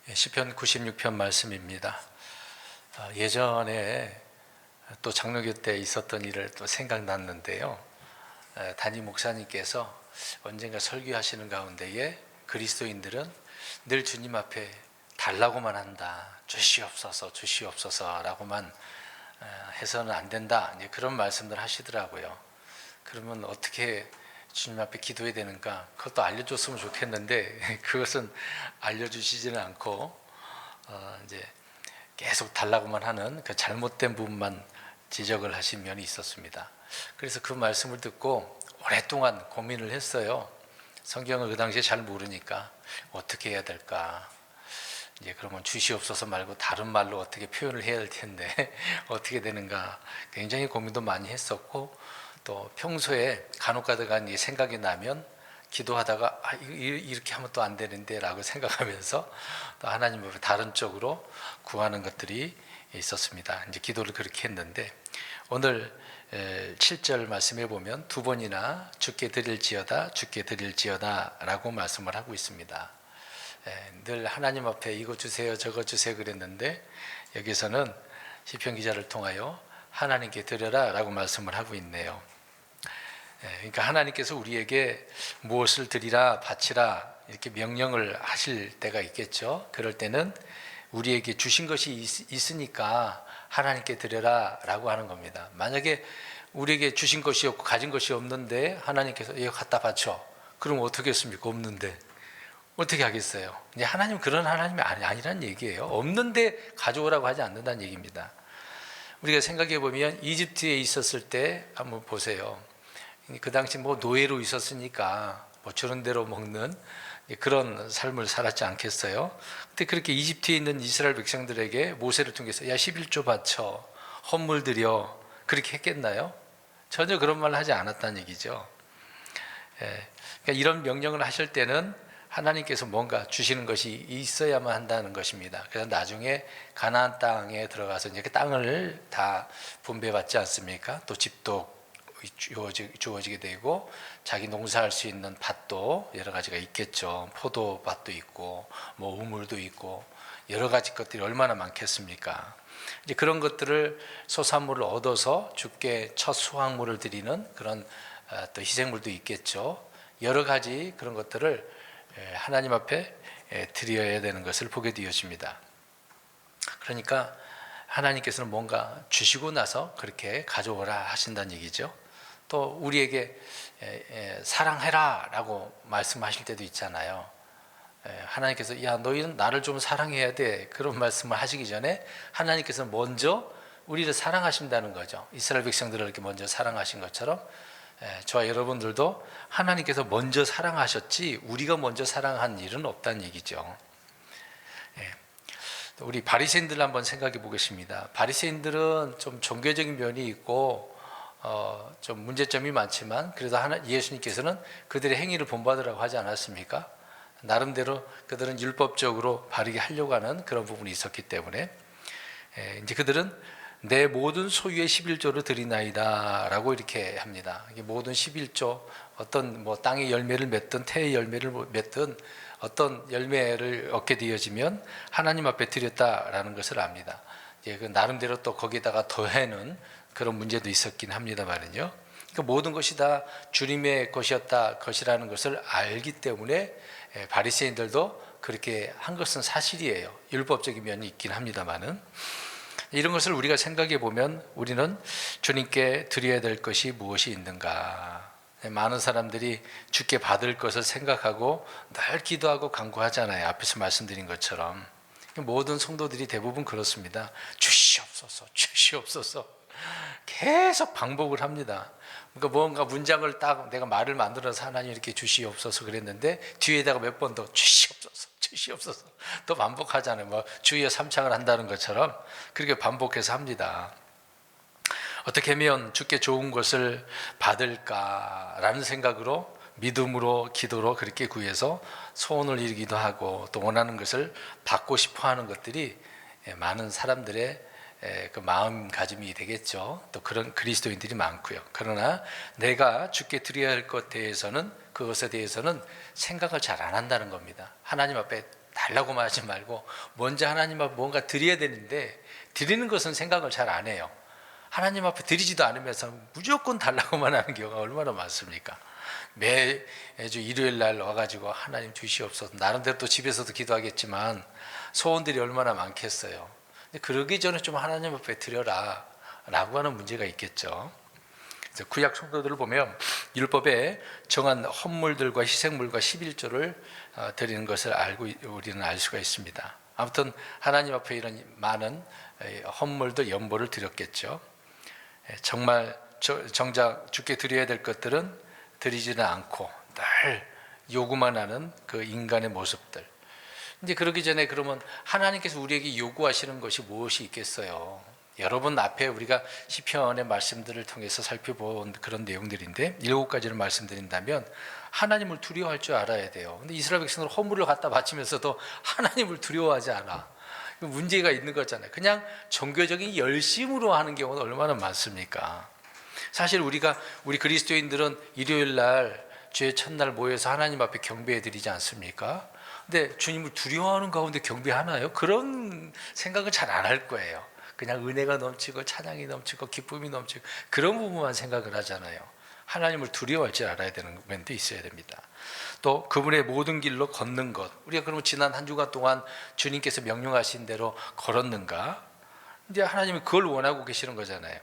시편 96편 말씀입니다. 예전에 또 장로교 때 있었던 일을 또 생각났는데요. 담임 목사님께서 언젠가 설교하시는 가운데에 그리스도인들은 늘 주님 앞에 달라고만 한다. 주시옵소서, 주시옵소서라고만 해서는 안 된다. 이제 그런 말씀들 하시더라고요. 그러면 어떻게 주님 앞에 기도해야 되는가? 그것도 알려줬으면 좋겠는데 그것은 알려주시지는 않고 이제 계속 달라고만 하는 그 잘못된 부분만 지적을 하신 면이 있었습니다. 그래서 그 말씀을 듣고 오랫동안 고민을 했어요. 성경을 그 당시에 잘 모르니까 어떻게 해야 될까? 이제 그러면 주시옵소서 말고 다른 말로 어떻게 표현을 해야 할 텐데 어떻게 되는가? 굉장히 고민도 많이 했었고, 또 평소에 간혹가다가 생각이 나면 기도하다가 이렇게 하면 또 안 되는데 라고 생각하면서 또 하나님 앞에 다른 쪽으로 구하는 것들이 있었습니다. 이제 기도를 그렇게 했는데, 오늘 7절 말씀해 보면 두 번이나 주께 드릴지어다 주께 드릴지어다 라고 말씀을 하고 있습니다. 늘 하나님 앞에 이거 주세요 저거 주세요 그랬는데, 여기서는 시편 기자를 통하여 하나님께 드려라 라고 말씀을 하고 있네요. 그러니까 하나님께서 우리에게 무엇을 드리라 바치라 이렇게 명령을 하실 때가 있겠죠. 그럴 때는 우리에게 주신 것이 있으니까 하나님께 드려라 라고 하는 겁니다. 만약에 우리에게 주신 것이 없고 가진 것이 없는데 하나님께서 이거 갖다 바쳐, 그럼 어떻게 했습니까? 없는데 어떻게 하겠어요? 이제 하나님은 그런 하나님이 아니란 얘기예요. 없는데 가져오라고 하지 않는다는 얘기입니다. 우리가 생각해 보면 이집트에 있었을 때 한번 보세요. 그 당시 노예로 있었으니까 저런 대로 먹는 그런 삶을 살았지 않겠어요? 근데 그렇게 이집트에 있는 이스라엘 백성들에게 모세를 통해서 11조 바쳐 헌물 드려 그렇게 했겠나요? 전혀 그런 말을 하지 않았다는 얘기죠. 그러니까 이런 명령을 하실 때는 하나님께서 뭔가 주시는 것이 있어야만 한다는 것입니다. 그래서 나중에 가나안 땅에 들어가서 이제 그 땅을 다 분배받지 않습니까? 또 집도 주어지게 되고 자기 농사할 수 있는 밭도 여러 가지가 있겠죠. 포도밭도 있고 우물도 있고 여러 가지 것들이 얼마나 많겠습니까? 이제 그런 것들을 소산물을 얻어서 주께 첫 수확물을 드리는 그런 또 희생물도 있겠죠. 여러 가지 그런 것들을 하나님 앞에 드려야 되는 것을 보게 되어집니다. 그러니까 하나님께서는 뭔가 주시고 나서 그렇게 가져오라 하신다는 얘기죠. 또 우리에게 사랑해라 라고 말씀하실 때도 있잖아요. 하나님께서 야 너희는 나를 좀 사랑해야 돼, 그런 말씀을 하시기 전에 하나님께서 먼저 우리를 사랑하신다는 거죠. 이스라엘 백성들을 이렇게 먼저 사랑하신 것처럼 저와 여러분들도 하나님께서 먼저 사랑하셨지 우리가 먼저 사랑한 일은 없다는 얘기죠. 우리 바리새인들 한번 생각해 보겠습니다. 바리새인들은 좀 종교적인 면이 있고 좀 문제점이 많지만 그래도 예수님께서는 그들의 행위를 본받으라고 하지 않았습니까? 나름대로 그들은 율법적으로 바르게 하려고 하는 그런 부분이 있었기 때문에 이제 그들은 내 모든 소유의 11조를 드리나이다 라고 이렇게 합니다. 모든 11조, 어떤 땅의 열매를 맺든 태의 열매를 맺든 어떤 열매를 얻게 되어지면 하나님 앞에 드렸다라는 것을 압니다. 그 나름대로 또 거기다가 더해는 그런 문제도 있었긴 합니다만은요. 그러니까 모든 것이 다 주님의 것이라는 것을 알기 때문에 바리새인들도 그렇게 한 것은 사실이에요. 율법적인 면이 있긴 합니다만은. 이런 것을 우리가 생각해 보면 우리는 주님께 드려야 될 것이 무엇이 있는가. 많은 사람들이 주께 받을 것을 생각하고 늘 기도하고 간구하잖아요. 앞에서 말씀드린 것처럼 모든 성도들이 대부분 그렇습니다. 주시옵소서 주시옵소서 계속 반복을 합니다. 그러니까 뭔가 문장을 딱 내가 말을 만들어서 하나님 이렇게 주시옵소서 그랬는데 뒤에다가 몇 번 더 주시옵소서 주시옵소서 또 반복하잖아요. 주여 삼창을 한다는 것처럼 그렇게 반복해서 합니다. 어떻게 하면 주께 좋은 것을 받을까라는 생각으로 믿음으로 기도로 그렇게 구해서 소원을 이루기도 하고 또 원하는 것을 받고 싶어 하는 것들이 많은 사람들의 그 마음가짐이 되겠죠. 또 그런 그리스도인들이 많고요. 그러나 내가 주께 드려야 할 것에 대해서는 그것에 대해서는 생각을 잘 안 한다는 겁니다. 하나님 앞에 달라고만 하지 말고 먼저 하나님 앞에 뭔가 드려야 되는데 드리는 것은 생각을 잘 안 해요. 하나님 앞에 드리지도 않으면서 무조건 달라고만 하는 경우가 얼마나 많습니까? 매주 일요일 날 와가지고 하나님 주시옵소서, 나름대로 또 집에서도 기도하겠지만 소원들이 얼마나 많겠어요. 근데 그러기 전에 좀 하나님 앞에 드려라 라고 하는 문제가 있겠죠. 그래서 구약 성도들을 보면 율법에 정한 헌물들과 희생물과 11조를 드리는 것을 우리는 알 수가 있습니다. 아무튼 하나님 앞에 이런 많은 헌물들, 연보를 드렸겠죠. 정말 정작 주께 드려야 될 것들은 드리지는 않고 늘 요구만 하는 그 인간의 모습들. 이제 그러기 전에 그러면 하나님께서 우리에게 요구하시는 것이 무엇이 있겠어요? 여러분 앞에 우리가 시편의 말씀들을 통해서 살펴본 그런 내용들인데 7가지를 말씀드린다면 하나님을 두려워할 줄 알아야 돼요. 근데 이스라엘 백성들 헌물을 갖다 바치면서도 하나님을 두려워하지 않아. 문제가 있는 거잖아요. 그냥 종교적인 열심으로 하는 경우는 얼마나 많습니까? 사실 우리 그리스도인들은 일요일 날 주의 첫날 모여서 하나님 앞에 경배해 드리지 않습니까? 근데 주님을 두려워하는 가운데 경배하나요? 그런 생각은 잘 안 할 거예요. 그냥 은혜가 넘치고 찬양이 넘치고 기쁨이 넘치고 그런 부분만 생각을 하잖아요. 하나님을 두려워할 줄 알아야 되는 면도 있어야 됩니다. 또 그분의 모든 길로 걷는 것. 우리가 그러면 지난 한 주간 동안 주님께서 명령하신 대로 걸었는가? 이제 하나님이 그걸 원하고 계시는 거잖아요.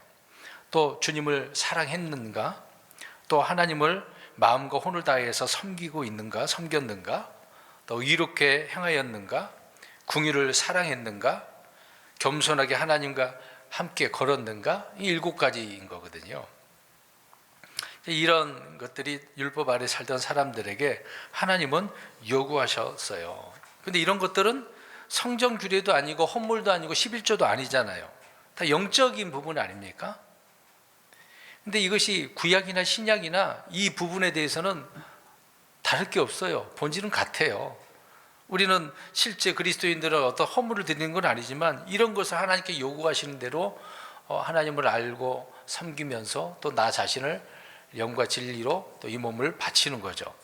또 주님을 사랑했는가? 또 하나님을 마음과 혼을 다해서 섬기고 있는가? 섬겼는가? 또 의롭게 행하였는가? 궁유를 사랑했는가? 겸손하게 하나님과 함께 걸었는가? 이 7가지인 거거든요. 이런 것들이 율법 아래 살던 사람들에게 하나님은 요구하셨어요. 근데 이런 것들은 성전 규례도 아니고 헌물도 아니고 11조도 아니잖아요. 다 영적인 부분 아닙니까? 근데 이것이 구약이나 신약이나 이 부분에 대해서는 다를 게 없어요. 본질은 같아요. 우리는 실제 그리스도인들은 어떤 헌물을 드리는 건 아니지만 이런 것을 하나님께 요구하시는 대로 하나님을 알고 섬기면서 또 나 자신을 영과 진리로 또 이 몸을 바치는 거죠.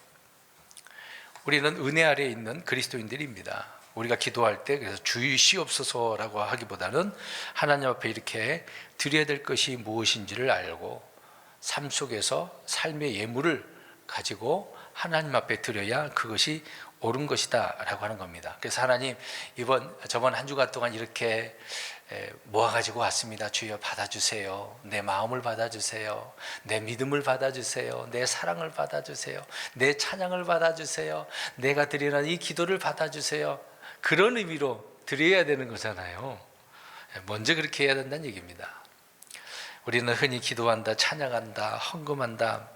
우리는 은혜 아래에 있는 그리스도인들입니다. 우리가 기도할 때 그래서 주시옵소서라고 하기보다는 하나님 앞에 이렇게 드려야 될 것이 무엇인지를 알고 삶 속에서 삶의 예물을 가지고 하나님 앞에 드려야 그것이 옳은 것이다 라고 하는 겁니다. 그래서 하나님 저번 한 주간 동안 이렇게 모아가지고 왔습니다. 주여 받아주세요. 내 마음을 받아주세요. 내 믿음을 받아주세요. 내 사랑을 받아주세요. 내 찬양을 받아주세요. 내가 드리는 이 기도를 받아주세요. 그런 의미로 드려야 되는 거잖아요. 먼저 그렇게 해야 된다는 얘기입니다. 우리는 흔히 기도한다, 찬양한다, 헌금한다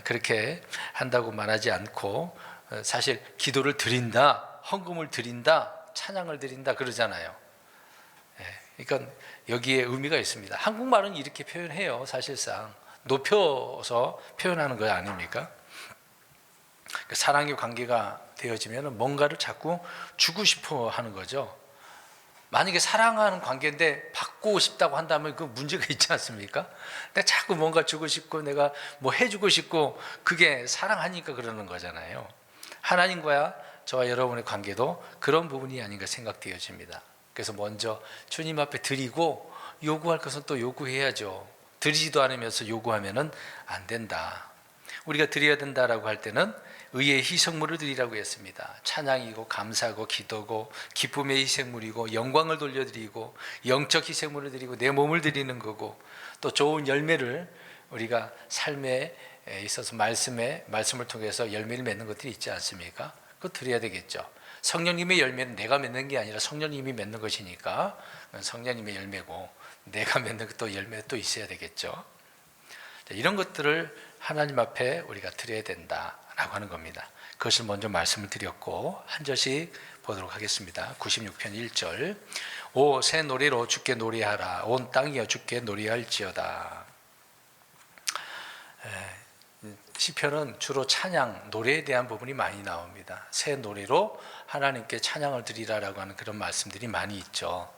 그렇게 한다고 말하지 않고 사실 기도를 드린다, 헌금을 드린다, 찬양을 드린다 그러잖아요. 그러니까 여기에 의미가 있습니다. 한국말은 이렇게 표현해요. 사실상 높여서 표현하는 거 아닙니까? 사랑의 관계가 되어지면 뭔가를 자꾸 주고 싶어 하는 거죠. 만약에 사랑하는 관계인데 받고 싶다고 한다면 그 문제가 있지 않습니까? 내가 자꾸 뭔가 주고 싶고 내가 뭐 해주고 싶고 그게 사랑하니까 그러는 거잖아요. 하나님과 저와 여러분의 관계도 그런 부분이 아닌가 생각되어집니다. 그래서 먼저 주님 앞에 드리고 요구할 것은 또 요구해야죠. 드리지도 않으면서 요구하면 안 된다. 우리가 드려야 된다라고 할 때는 의의 희생물을 드리라고 했습니다. 찬양이고 감사고 기도고 기쁨의 희생물이고 영광을 돌려드리고 영적 희생물을 드리고 내 몸을 드리는 거고 또 좋은 열매를 우리가 삶에 있어서 말씀을 통해서 열매를 맺는 것들이 있지 않습니까? 그거 드려야 되겠죠. 성령님의 열매는 내가 맺는 게 아니라 성령님이 맺는 것이니까 성령님의 열매고 내가 맺는 또 열매가 또 있어야 되겠죠. 이런 것들을 하나님 앞에 우리가 드려야 된다라고 하는 겁니다. 그것을 먼저 말씀을 드렸고 한 절씩 보도록 하겠습니다. 96편 1절 오 새 노래로 주께 노래하라 온 땅이여 주께 노래할지어다. 시편은 주로 찬양, 노래에 대한 부분이 많이 나옵니다. 새 노래로 하나님께 찬양을 드리라라고 하는 그런 말씀들이 많이 있죠.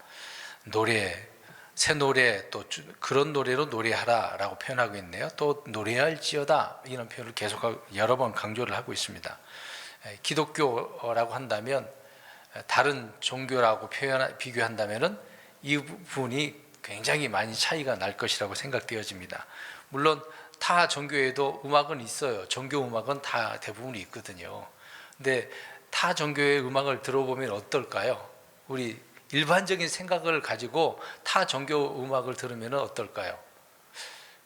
노래, 새 노래, 또 그런 노래로 노래하라라고 표현하고 있네요. 또 노래할지어다 이런 표현을 계속 여러 번 강조를 하고 있습니다. 기독교라고 한다면 다른 종교라고 비교한다면은 이 부분이 굉장히 많이 차이가 날 것이라고 생각되어집니다. 물론 타 종교에도 음악은 있어요. 종교 음악은 다 대부분 있거든요. 근데 타 종교의 음악을 들어보면 어떨까요? 우리 일반적인 생각을 가지고 타 종교 음악을 들으면 어떨까요?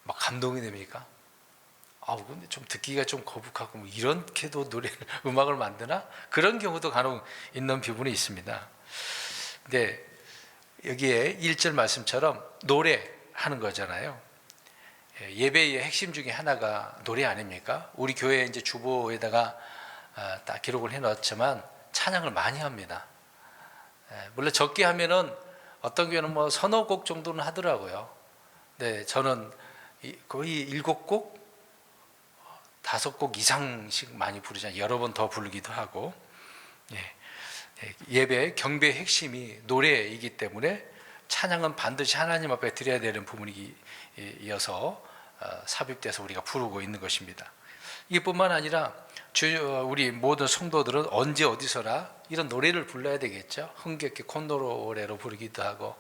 막 감동이 됩니까? 근데 좀 듣기가 좀 거북하고 뭐 이렇게도 음악을 만드나? 그런 경우도 간혹 있는 부분이 있습니다. 근데 여기에 1절 말씀처럼 노래하는 거잖아요. 예배의 핵심 중에 하나가 노래 아닙니까? 우리 교회 이제 주보에다가 다 기록을 해놨지만 찬양을 많이 합니다. 물론 적게 하면은 어떤 교회는 뭐 서너 곡 정도는 하더라고요. 네, 저는 거의 7곡, 5곡 이상씩 많이 부르잖아요. 여러 번 더 부르기도 하고. 예배, 경배의 핵심이 노래이기 때문에 찬양은 반드시 하나님 앞에 드려야 되는 부분이어서 삽입돼서 우리가 부르고 있는 것입니다. 이뿐만 아니라 우리 모든 성도들은 언제 어디서나 이런 노래를 불러야 되겠죠. 흥겹게 콧노래로 부르기도 하고,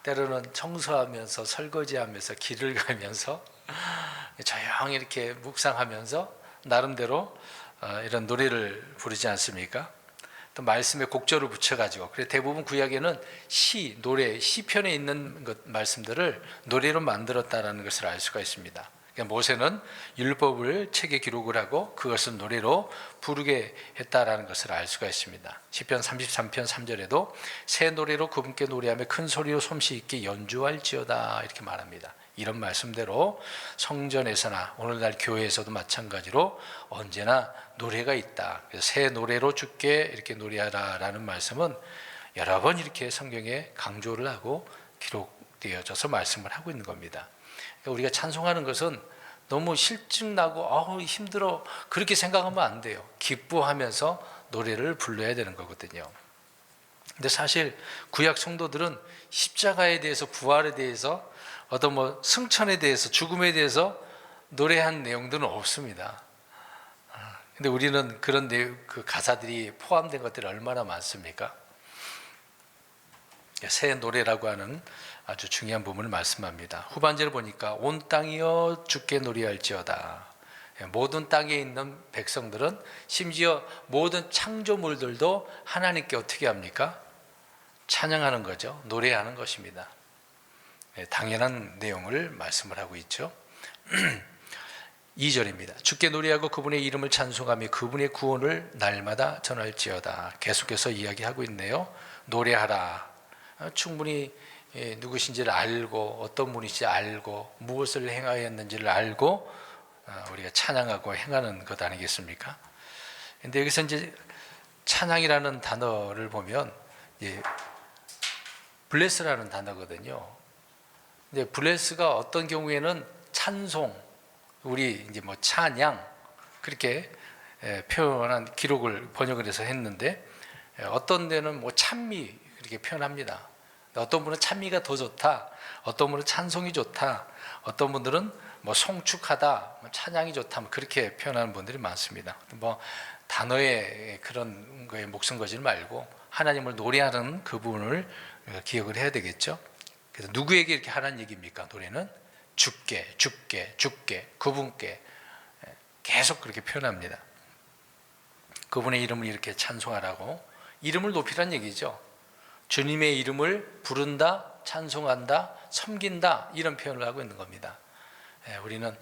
때로는 청소하면서 설거지하면서 길을 가면서 조용히 이렇게 묵상하면서 나름대로 이런 노래를 부르지 않습니까? 또 말씀에 곡절을 붙여가지고, 그래 대부분 구약에는 노래, 시편에 있는 말씀들을 노래로 만들었다라는 것을 알 수가 있습니다. 그러니까 모세는 율법을 책에 기록을 하고 그것을 노래로 부르게 했다라는 것을 알 수가 있습니다. 시편 33편 3절에도 새 노래로 그분께 노래하며 큰 소리로 솜씨 있게 연주할지어다 이렇게 말합니다. 이런 말씀대로 성전에서나 오늘날 교회에서도 마찬가지로 언제나 노래가 있다. 그래서 새 노래로 주께 이렇게 노래하라라는 말씀은 여러 번 이렇게 성경에 강조를 하고 기록되어져서 말씀을 하고 있는 겁니다. 그러니까 우리가 찬송하는 것은 너무 실증나고 힘들어 그렇게 생각하면 안 돼요. 기뻐하면서 노래를 불러야 되는 거거든요. 근데 사실 구약 성도들은 십자가에 대해서, 부활에 대해서, 어떤 승천에 대해서, 죽음에 대해서 노래한 내용들은 없습니다. 근데 우리는 그런 그 가사들이 포함된 것들이 얼마나 많습니까? 새 노래라고 하는 아주 중요한 부분을 말씀합니다. 후반절을 보니까 온 땅이여 주께 노래할지어다. 모든 땅에 있는 백성들은, 심지어 모든 창조물들도 하나님께 어떻게 합니까? 찬양하는 거죠. 노래하는 것입니다. 당연한 내용을 말씀을 하고 있죠. 2절입니다. 주께 노래하고 그분의 이름을 찬송하며 그분의 구원을 날마다 전할지어다. 계속해서 이야기하고 있네요. 노래하라. 충분히 누구신지를 알고, 어떤 분이신지 알고, 무엇을 행하였는지를 알고 우리가 찬양하고 행하는 것 아니겠습니까? 근데 여기서 이제 찬양이라는 단어를 보면 블레스라는 단어거든요. 근데 블레스가 어떤 경우에는 찬송, 우리 이제 찬양 그렇게 표현한 기록을 번역을 해서 했는데, 어떤 데는 찬미 이렇게 표현합니다. 어떤 분은 찬미가 더 좋다, 어떤 분은 찬송이 좋다, 어떤 분들은 송축하다, 찬양이 좋다, 그렇게 표현하는 분들이 많습니다. 단어의 그런 거에 목숨 걸지 말고 하나님을 노래하는 그 부분을 기억을 해야 되겠죠. 그래서 누구에게 이렇게 하라는 얘기입니까? 노래는 주께, 주께, 주께, 그분께 계속 그렇게 표현합니다. 그분의 이름을 이렇게 찬송하라고, 이름을 높이라는 얘기죠. 주님의 이름을 부른다, 찬송한다, 섬긴다, 이런 표현을 하고 있는 겁니다. 우리는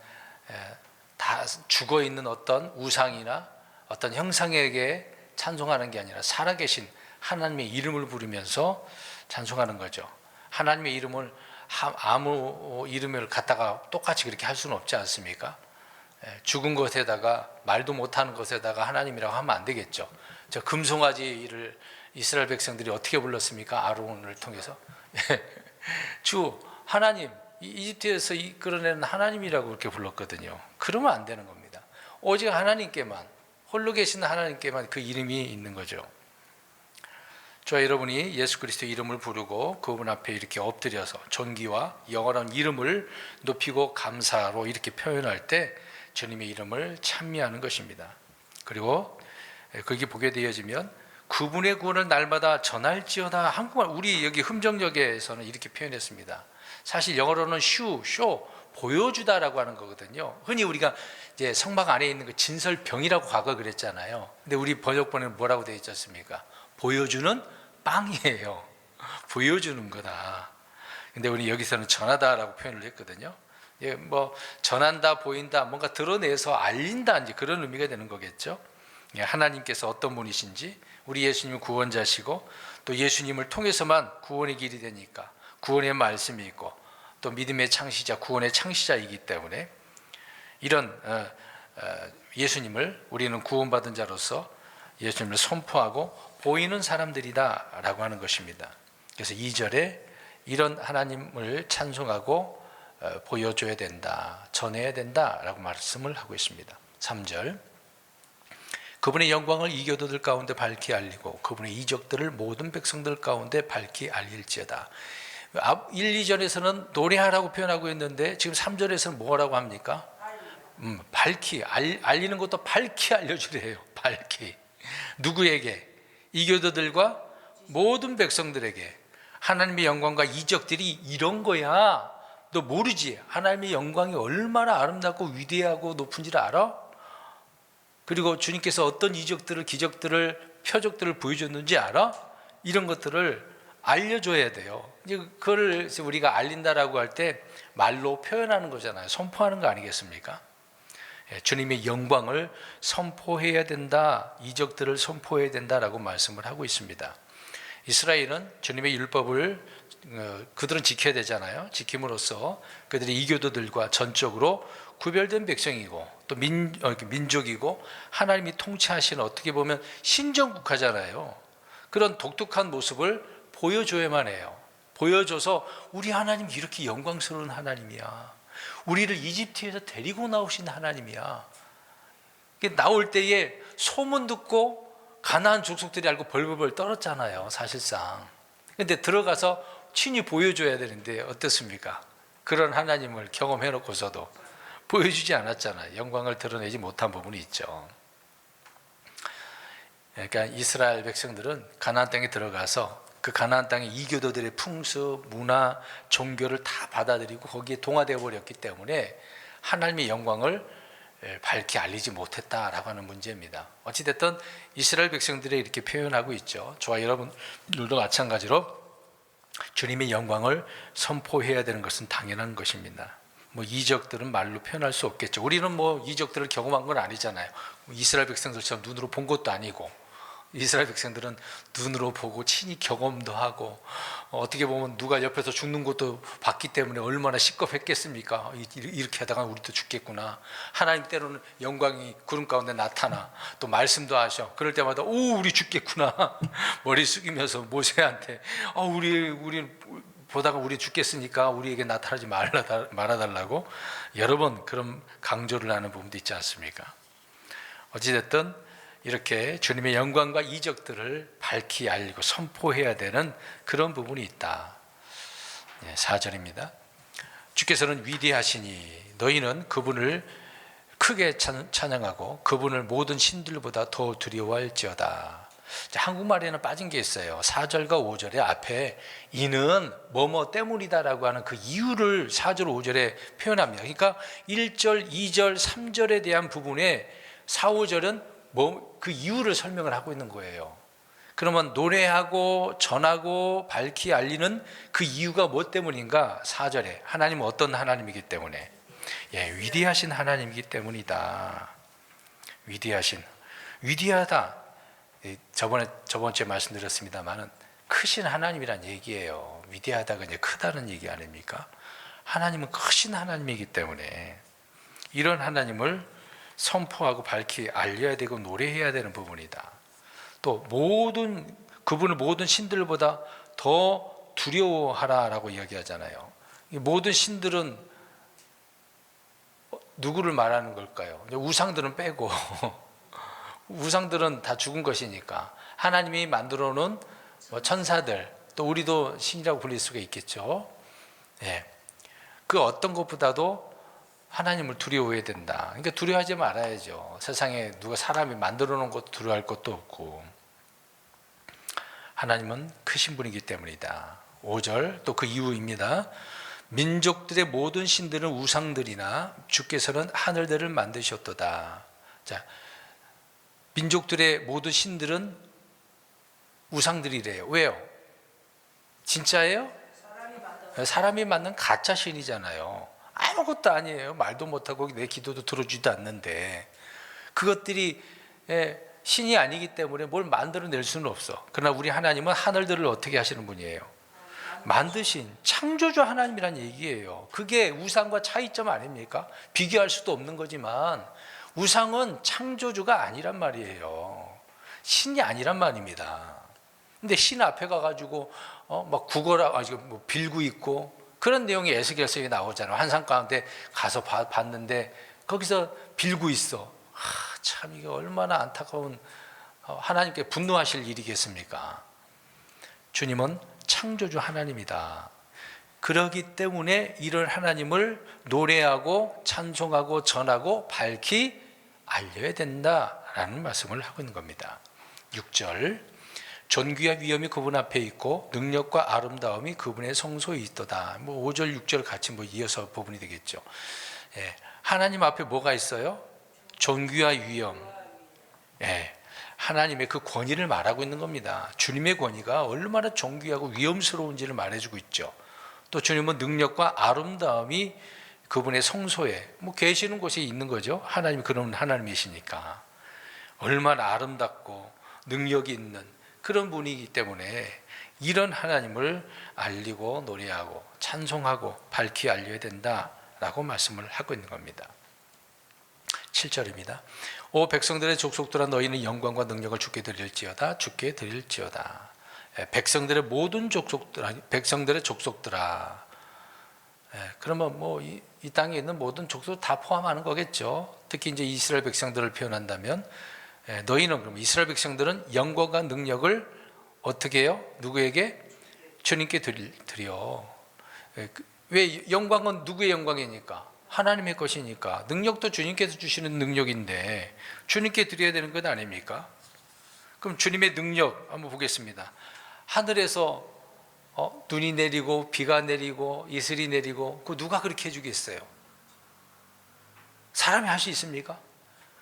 다 죽어있는 어떤 우상이나 어떤 형상에게 찬송하는 게 아니라 살아계신 하나님의 이름을 부르면서 찬송하는 거죠. 하나님의 이름을 아무 이름을 갖다가 똑같이 그렇게 할 수는 없지 않습니까? 죽은 것에다가, 말도 못하는 것에다가 하나님이라고 하면 안 되겠죠. 저 금송아지를 이스라엘 백성들이 어떻게 불렀습니까? 아론을 통해서 주 하나님, 이집트에서 이끌어내는 하나님이라고 그렇게 불렀거든요. 그러면 안 되는 겁니다. 오직 하나님께만, 홀로 계신 하나님께만 그 이름이 있는 거죠. 저와 여러분이 예수 그리스도의 이름을 부르고 그분 앞에 이렇게 엎드려서 존귀와 영원한 이름을 높이고 감사로 이렇게 표현할 때 주님의 이름을 찬미하는 것입니다. 그리고 거기 보게 되어지면 그분의 구원을 날마다 전할지어다. 한국말 우리 여기 흠정역에서는 이렇게 표현했습니다. 사실 영어로는 쇼 보여주다라고 하는 거거든요. 흔히 우리가 이제 성막 안에 있는 그 진설병이라고 과거 그랬잖아요. 근데 우리 번역본에는 뭐라고 되어 있지 않습니까? 보여주는 빵이에요. 보여주는 거다. 근데 우리 여기서는 전하다라고 표현을 했거든요. 예, 뭐 전한다, 보인다, 뭔가 드러내서 알린다, 이제 그런 의미가 되는 거겠죠. 예, 하나님께서 어떤 분이신지, 우리 예수님은 구원자시고 또 예수님을 통해서만 구원의 길이 되니까 구원의 말씀이 있고 또 믿음의 창시자, 구원의 창시자이기 때문에 이런 예수님을 우리는 구원받은 자로서 예수님을 선포하고 보이는 사람들이다라고 하는 것입니다. 그래서 2절에 이런 하나님을 찬송하고 보여줘야 된다, 전해야 된다라고 말씀을 하고 있습니다. 3절, 그분의 영광을 이교도들 가운데 밝히 알리고 그분의 이적들을 모든 백성들 가운데 밝히 알릴지어다. 1, 2절에서는 노래하라고 표현하고 있는데 지금 3절에서는 뭐라고 합니까? 밝히 알리는 것도 밝히 알려주래요. 밝히. 누구에게? 이교도들과 모든 백성들에게. 하나님의 영광과 이적들이 이런 거야. 너 모르지? 하나님의 영광이 얼마나 아름답고 위대하고 높은지를 알아? 그리고 주님께서 어떤 이적들을, 기적들을, 표적들을 보여줬는지 알아? 이런 것들을 알려줘야 돼요. 이제 그걸 우리가 알린다라고 할 때 말로 표현하는 거잖아요. 선포하는 거 아니겠습니까? 주님의 영광을 선포해야 된다, 이적들을 선포해야 된다라고 말씀을 하고 있습니다. 이스라엘은 주님의 율법을 그들은 지켜야 되잖아요. 지킴으로써 그들이 이교도들과 전적으로 구별된 백성이고 또 민족이고 하나님이 통치하시는, 어떻게 보면 신정국가잖아요. 그런 독특한 모습을 보여줘야만 해요. 보여줘서 우리 하나님 이렇게 영광스러운 하나님이야, 우리를 이집트에서 데리고 나오신 하나님이야. 나올 때에 소문 듣고 가나안 족속들이 알고 벌벌벌 떨었잖아요, 사실상. 근데 들어가서 친히 보여줘야 되는데 어떻습니까? 그런 하나님을 경험해 놓고서도 보여주지 않았잖아요. 영광을 드러내지 못한 부분이 있죠. 그러니까 이스라엘 백성들은 가나안 땅에 들어가서 그 가나안 땅의 이교도들의 풍습, 문화, 종교를 다 받아들이고 거기에 동화되어 버렸기 때문에 하나님의 영광을 밝히 알리지 못했다라고 하는 문제입니다. 어찌됐든 이스라엘 백성들이 이렇게 표현하고 있죠. 저와 여러분들도 마찬가지로 주님의 영광을 선포해야 되는 것은 당연한 것입니다. 뭐 이적들은 말로 표현할 수 없겠죠. 우리는 뭐 이적들을 경험한 건 아니잖아요. 이스라엘 백성들처럼 눈으로 본 것도 아니고, 이스라엘 백성들은 눈으로 보고 친히 경험도 하고 어떻게 보면 누가 옆에서 죽는 것도 봤기 때문에 얼마나 식겁했겠습니까? 이렇게 하다가 우리도 죽겠구나. 하나님 때로는 영광이 구름 가운데 나타나 또 말씀도 하셔. 그럴 때마다 우리 죽겠구나. 머리 숙이면서 모세한테 우리 보다가 우리 죽겠으니까 우리에게 나타나지 말아달라고 여러 번 그런 강조를 하는 부분도 있지 않습니까? 어찌됐든 이렇게 주님의 영광과 이적들을 밝히 알리고 선포해야 되는 그런 부분이 있다. 4절입니다. 주께서는 위대하시니 너희는 그분을 크게 찬양하고 그분을 모든 신들보다 더 두려워할지어다. 한국말에는 빠진 게 있어요. 4절과 5절에 앞에 이는 뭐뭐 때문이다라고 하는 그 이유를 4절, 5절에 표현합니다. 그러니까 1절, 2절, 3절에 대한 부분에 4, 5절은 그 이유를 설명을 하고 있는 거예요. 그러면 노래하고 전하고 밝히 알리는 그 이유가 뭐 때문인가? 4절에 하나님은 어떤 하나님이기 때문에, 위대하신 하나님이기 때문이다. 위대하다. 저번 주에 말씀드렸습니다만은 크신 하나님이란 얘기예요. 위대하다가 이제 크다는 얘기 아닙니까? 하나님은 크신 하나님이기 때문에 이런 하나님을 선포하고 밝히 알려야 되고 노래해야 되는 부분이다. 또 그분을 모든 신들보다 더 두려워하라라고 이야기하잖아요. 모든 신들은 누구를 말하는 걸까요? 우상들은 빼고 우상들은 다 죽은 것이니까 하나님이 만들어 놓은 천사들, 또 우리도 신이라고 불릴 수가 있겠죠. 그 어떤 것보다도 하나님을 두려워해야 된다. 그러니까 두려워하지 말아야죠. 세상에 누가 사람이 만들어 놓은 것도 두려워할 것도 없고. 하나님은 크신 분이기 때문이다. 5절 또 그 이유입니다. 민족들의 모든 신들은 우상들이나 주께서는 하늘들을 만드셨도다. 자, 민족들의 모든 신들은 우상들이래요. 왜요? 진짜예요? 사람이 만든 가짜 신이잖아요. 아무것도 아니에요. 말도 못하고 내 기도도 들어주지도 않는데 그것들이 신이 아니기 때문에 뭘 만들어낼 수는 없어. 그러나 우리 하나님은 하늘들을 어떻게 하시는 분이에요? 만드신 창조주 하나님이란 얘기예요. 그게 우상과 차이점 아닙니까? 비교할 수도 없는 거지만 우상은 창조주가 아니란 말이에요. 신이 아니란 말입니다. 근데 신 앞에 가가지고 막 구걸하고 뭐 빌고 있고 그런 내용이 에스겔서에 나오잖아요. 환상 가운데 가서 봤는데 거기서 빌고 있어. 참 이게 얼마나 안타까운 하나님께 분노하실 일이겠습니까? 주님은 창조주 하나님이다. 그러기 때문에 이런 하나님을 노래하고 찬송하고 전하고 밝히 알려야 된다라는 말씀을 하고 있는 겁니다. 6절 존귀와 위엄이 그분 앞에 있고 능력과 아름다움이 그분의 성소에 있도다. 5절 6절 같이 이어서 부분이 되겠죠. 하나님 앞에 뭐가 있어요? 존귀와 위엄. 하나님의 그 권위를 말하고 있는 겁니다. 주님의 권위가 얼마나 존귀하고 위엄스러운지를 말해주고 있죠. 또 주님은 능력과 아름다움이 그분의 성소에 계시는 곳에 있는 거죠. 하나님이 그런 하나님이시니까 얼마나 아름답고 능력이 있는 그런 분이기 때문에 이런 하나님을 알리고 노래하고 찬송하고 밝히 알려야 된다라고 말씀을 하고 있는 겁니다. 7절입니다. 오 백성들의 족속들아 너희는 영광과 능력을 주께 드릴지어다. 주께 드릴지어다. 백성들의 모든 족속들아, 백성들의 족속들아. 그러면 이 땅에 있는 모든 족속 다 포함하는 거겠죠. 특히 이제 이스라엘 백성들을 표현한다면 너희는 그럼 이스라엘 백성들은 영광과 능력을 어떻게 해요? 누구에게? 주님께 드려. 왜 영광은 누구의 영광이니까? 하나님의 것이니까. 능력도 주님께서 주시는 능력인데 주님께 드려야 되는 것 아닙니까? 그럼 주님의 능력 한번 보겠습니다. 하늘에서 눈이 내리고 비가 내리고 이슬이 내리고 그 누가 그렇게 해주겠어요? 사람이 할 수 있습니까?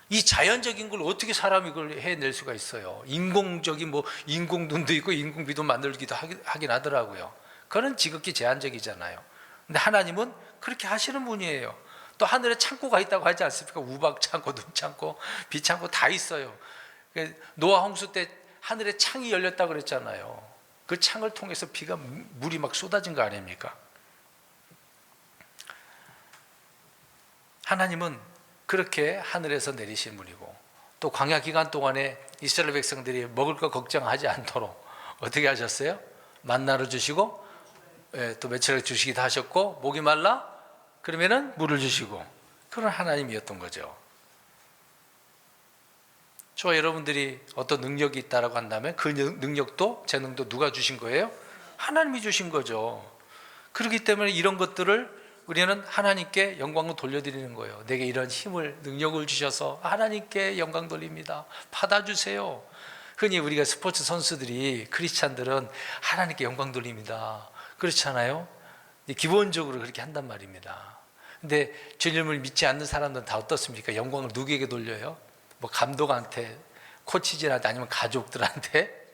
이 자연적인 걸 어떻게 사람이 이걸 해낼 수가 있어요? 인공적인 인공눈도 있고 인공비도 만들기도 하긴 하더라고요. 그건 지극히 제한적이잖아요. 근데 하나님은 그렇게 하시는 분이에요. 또 하늘에 창고가 있다고 하지 않습니까? 우박 창고, 눈 창고, 비 창고 다 있어요. 노아 홍수 때 하늘에 창이 열렸다고 그랬잖아요. 그 창을 통해서 물이 막 쏟아진 거 아닙니까? 하나님은 그렇게 하늘에서 내리신 분이고 또 광야 기간 동안에 이스라엘 백성들이 먹을 거 걱정하지 않도록 어떻게 하셨어요? 만나를 주시고 또 며칠 주시기도 하셨고 목이 말라? 그러면은 물을 주시고 그런 하나님이었던 거죠. 저와 여러분들이 어떤 능력이 있다라고 한다면 그 능력도 재능도 누가 주신 거예요? 하나님이 주신 거죠. 그렇기 때문에 이런 것들을 우리는 하나님께 영광을 돌려드리는 거예요. 내게 이런 힘을 능력을 주셔서 하나님께 영광 돌립니다. 받아주세요. 흔히 우리가 스포츠 선수들이 크리스찬들은 하나님께 영광 돌립니다. 그렇잖아요. 기본적으로 그렇게 한단 말입니다. 근데 주님을 믿지 않는 사람들은 다 어떻습니까? 영광을 누구에게 돌려요? 감독한테, 코치진한테, 아니면 가족들한테.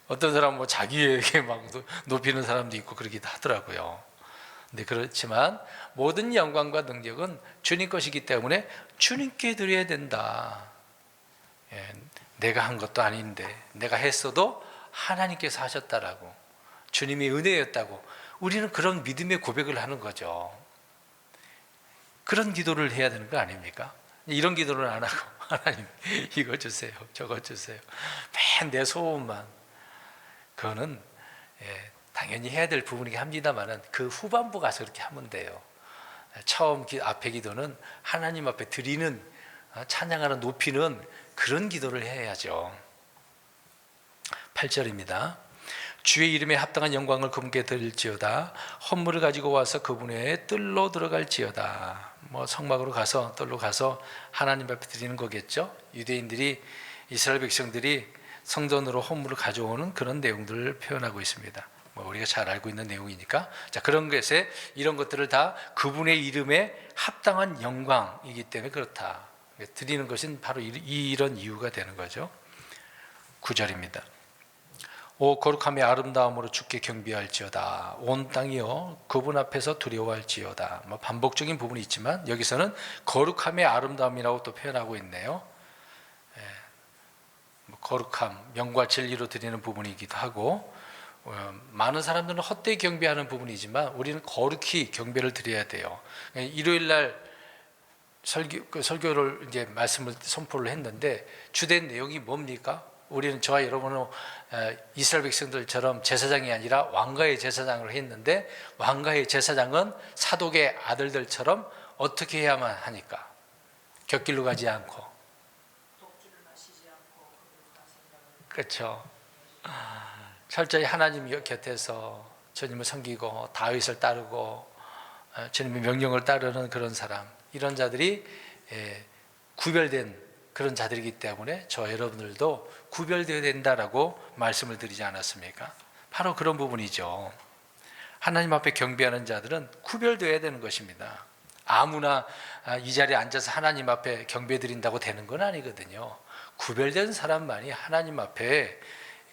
어떤 사람은 자기에게 막 높이는 사람도 있고 그러기도 하더라고요. 근데 그렇지만 모든 영광과 능력은 주님 것이기 때문에 주님께 드려야 된다. 내가 한 것도 아닌데 내가 했어도 하나님께서 하셨다라고, 주님의 은혜였다고 우리는 그런 믿음의 고백을 하는 거죠. 그런 기도를 해야 되는 거 아닙니까? 이런 기도를 안 하고 하나님 이거 주세요 저거 주세요 맨 내 소원만, 그거는 당연히 해야 될 부분이긴 합니다만 그 후반부 가서 그렇게 하면 돼요. 처음 앞에 기도는 하나님 앞에 드리는, 찬양하는, 높이는 그런 기도를 해야죠. 8절입니다. 주의 이름에 합당한 영광을 그분께 드릴지어다. 헌물을 가지고 와서 그분의 뜰로 들어갈지어다. 성막으로 가서 뜰로 가서 하나님 앞에 드리는 거겠죠. 유대인들이, 이스라엘 백성들이 성전으로 헌물을 가져오는 그런 내용들을 표현하고 있습니다. 뭐 우리가 잘 알고 있는 내용이니까. 자, 그런 것에 이런 것들을 다 그분의 이름에 합당한 영광이기 때문에 그렇다. 드리는 것은 바로 이런 이유가 되는 거죠. 9절입니다. 오 거룩함의 아름다움으로 주께 경배할지어다. 온 땅이여 그분 앞에서 두려워할지어다. 뭐 반복적인 부분이 있지만 여기서는 거룩함의 아름다움이라고 또 표현하고 있네요. 거룩함, 명과 진리로 드리는 부분이기도 하고, 많은 사람들은 헛되이 경배하는 부분이지만 우리는 거룩히 경배를 드려야 돼요. 일요일 날 설교를 이제 말씀을 선포를 했는데 주된 내용이 뭡니까? 우리는 저와 여러분은 이스라엘 백성들처럼 제사장이 아니라 왕가의 제사장을 했는데, 왕가의 제사장은 사독의 아들들처럼 어떻게 해야만 하니까? 곁길로 가지 않고, 그렇죠. 철저히 하나님 곁에서 주님을 섬기고 다윗을 따르고 주님의 명령을 따르는 그런 사람, 이런 자들이 구별된 그런 자들이기 때문에 저 여러분들도 구별되어야 된다라고 말씀을 드리지 않았습니까? 바로 그런 부분이죠. 하나님 앞에 경배하는 자들은 구별되어야 되는 것입니다. 아무나 이 자리에 앉아서 하나님 앞에 경배 드린다고 되는 건 아니거든요. 구별된 사람만이 하나님 앞에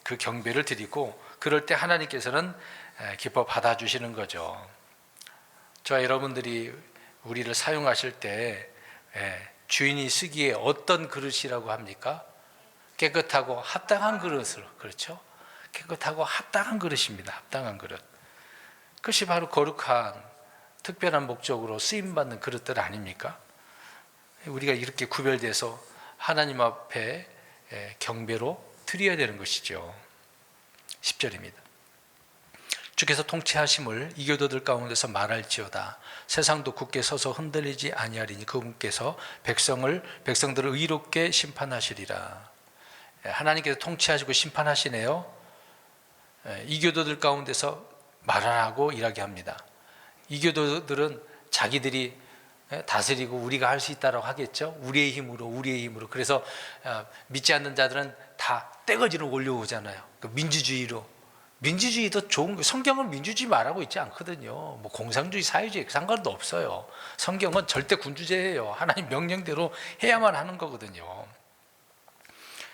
그 경배를 드리고, 그럴 때 하나님께서는 기뻐 받아주시는 거죠. 저와 여러분들이 우리를 사용하실 때 주인이 쓰기에 어떤 그릇이라고 합니까? 깨끗하고 합당한 그릇으로. 그렇죠? 깨끗하고 합당한 그릇입니다. 합당한 그릇. 그것이 바로 거룩한 특별한 목적으로 쓰임받는 그릇들 아닙니까? 우리가 이렇게 구별돼서 하나님 앞에 경배로 드려야 되는 것이죠. 10절입니다. 주께서 통치하심을 이교도들 가운데서 말할지어다. 세상도 굳게 서서 흔들리지 아니하리니 그분께서 백성들을 의롭게 심판하시리라. 하나님께서 통치하시고 심판하시네요. 이교도들 가운데서 말하라고 이야기합니다. 이교도들은 자기들이 다스리고 우리가 할 수 있다고 하겠죠. 우리의 힘으로. 그래서 믿지 않는 자들은 다 떼거지로 올려오잖아요. 민주주의도 좋은 거. 성경은 민주주의 말하고 있지 않거든요. 뭐 공산주의, 사회주의 상관도 없어요. 성경은 절대 군주제예요. 하나님 명령대로 해야만 하는 거거든요.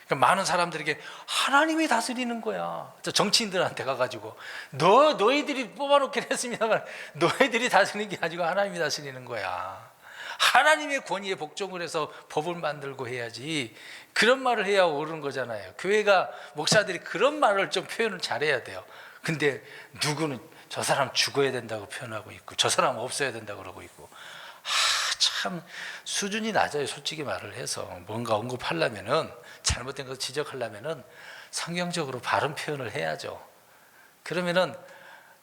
그러니까 많은 사람들에게 하나님이 다스리는 거야. 정치인들한테 가가지고 너희들이 뽑아놓긴 했습니다만 너희들이 다스리는 게 아니고 하나님이 다스리는 거야. 하나님의 권위에 복종을 해서 법을 만들고 해야지. 그런 말을 해야 옳은 거잖아요. 교회가, 목사들이 그런 말을 좀 표현을 잘해야 돼요. 근데 누구는 저 사람 죽어야 된다고 표현하고 있고 저 사람 없어야 된다고 그러고 있고, 참 수준이 낮아요. 솔직히 말을 해서 뭔가 언급하려면은, 잘못된 거 지적하려면은 성경적으로 바른 표현을 해야죠. 그러면은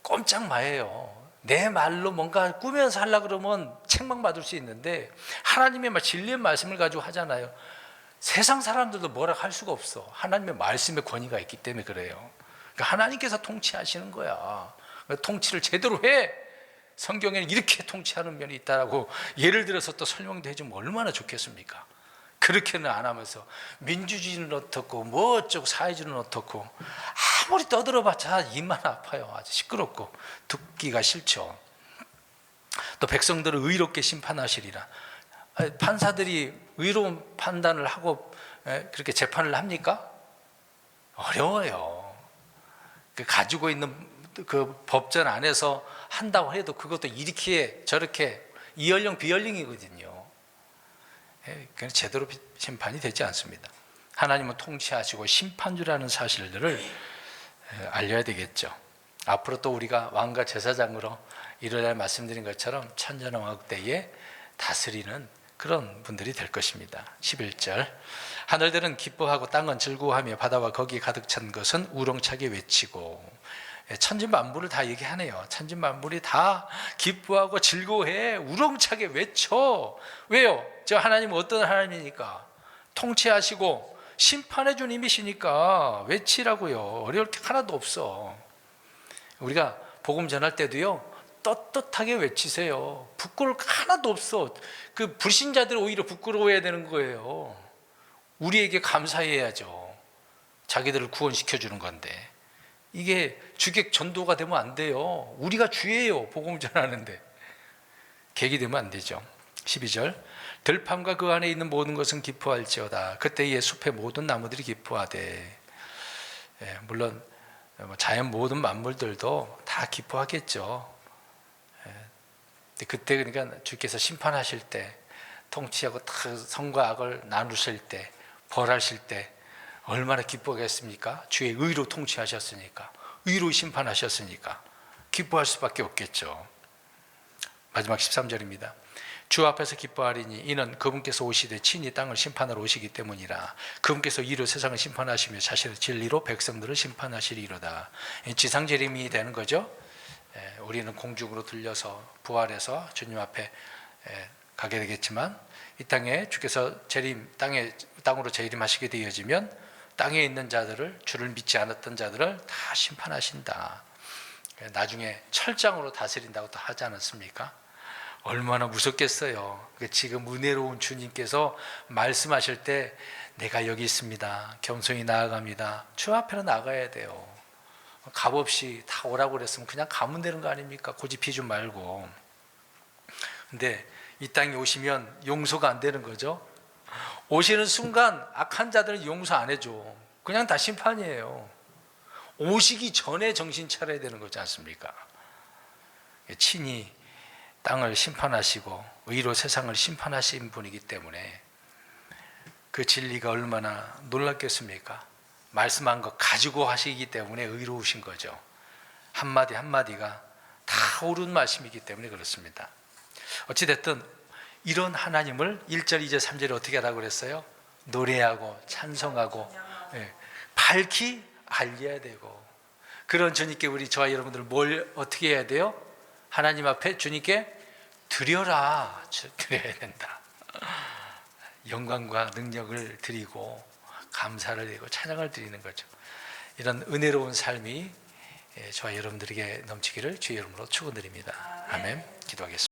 꼼짝 마예요. 내 말로 뭔가 꾸며서 하려고 그러면 책망받을 수 있는데, 하나님의 진리의 말씀을 가지고 하잖아요. 세상 사람들도 뭐라 할 수가 없어. 하나님의 말씀의 권위가 있기 때문에 그래요. 그러니까 하나님께서 통치하시는 거야. 통치를 제대로 해. 성경에는 이렇게 통치하는 면이 있다라고 예를 들어서 또 설명도 해주면 얼마나 좋겠습니까? 그렇게는 안 하면서 민주주의는 어떻고 뭐 어쩌고 사회주의는 어떻고 아무리 떠들어봤자 입만 아파요. 아주 시끄럽고 듣기가 싫죠. 또 백성들을 의롭게 심판하시리라. 판사들이 의로운 판단을 하고 그렇게 재판을 합니까? 어려워요. 가지고 있는 그 법전 안에서 한다고 해도 그것도 이렇게 저렇게 이연령 비연령이거든요. 그건 제대로 심판이 되지 않습니다. 하나님은 통치하시고 심판주라는 사실들을 알려야 되겠죠. 앞으로 또 우리가 왕과 제사장으로 일요일에 말씀드린 것처럼 천년왕국 때에 다스리는 그런 분들이 될 것입니다. 11절, 하늘들은 기뻐하고 땅은 즐거워하며 바다와 거기에 가득 찬 것은 우렁차게 외치고. 천지만물을 다 얘기하네요. 천지만물이 다 기뻐하고 즐거워해. 우렁차게 외쳐. 왜요? 저 하나님은 어떤 하나님이니까? 통치하시고 심판해 준 이미시니까 외치라고요. 어려울 게 하나도 없어. 우리가 복음 전할 때도요, 떳떳하게 외치세요. 부끄러울 게 하나도 없어. 그 불신자들 오히려 부끄러워해야 되는 거예요. 우리에게 감사해야죠. 자기들을 구원시켜 주는 건데 이게 주객 전도가 되면 안 돼요. 우리가 주예요. 복음을 전하는데 객이 되면 안 되죠. 12절 들판과 그 안에 있는 모든 것은 기뻐할지어다. 그때의 숲의 모든 나무들이 기뻐하되. 물론 자연 모든 만물들도 다 기뻐하겠죠. 그때 그러니까 주께서 심판하실 때 통치하고 선과 악을 나누실 때 벌하실 때 얼마나 기뻐하겠습니까? 주의 의로 통치하셨으니까, 의로 심판하셨으니까 기뻐할 수밖에 없겠죠. 마지막 13절입니다. 주 앞에서 기뻐하리니 이는 그분께서 오시되 친히 땅을 심판하러 오시기 때문이라. 그분께서 이로 세상을 심판하시며 자신의 진리로 백성들을 심판하시리로다. 지상 재림이 되는 거죠. 우리는 공중으로 들려서 부활해서 주님 앞에 가게 되겠지만 이 땅에 주께서 땅으로 재림하시게 되어지면 땅에 있는 자들을, 주를 믿지 않았던 자들을 다 심판하신다. 나중에 철장으로 다스린다고 또 하지 않았습니까? 얼마나 무섭겠어요. 지금 은혜로운 주님께서 말씀하실 때 내가 여기 있습니다. 겸손히 나아갑니다. 주 앞에는 나가야 돼요. 값없이 다 오라고 그랬으면 그냥 가면 되는 거 아닙니까? 고집 피지 말고. 근데 이 땅에 오시면 용서가 안 되는 거죠. 오시는 순간 악한 자들은 용서 안 해줘. 그냥 다 심판이에요. 오시기 전에 정신 차려야 되는 거지 않습니까? 친히 땅을 심판하시고 의로 세상을 심판하신 분이기 때문에 그 진리가 얼마나 놀랍겠습니까? 말씀한 것 가지고 하시기 때문에 의로우신 거죠. 한마디 한마디가 다 옳은 말씀이기 때문에 그렇습니다. 어찌됐든 이런 하나님을 1절, 2절, 3절에 어떻게 하라고 그랬어요? 노래하고 찬송하고 밝히 알려야 되고, 그런 주님께 우리 저와 여러분들 뭘 어떻게 해야 돼요? 하나님 앞에 주님께 드려야 된다. 영광과 능력을 드리고 감사를 드리고 찬양을 드리는 거죠. 이런 은혜로운 삶이 저와 여러분들에게 넘치기를 주의 이름으로 축원드립니다. 아멘. 기도하겠습니다.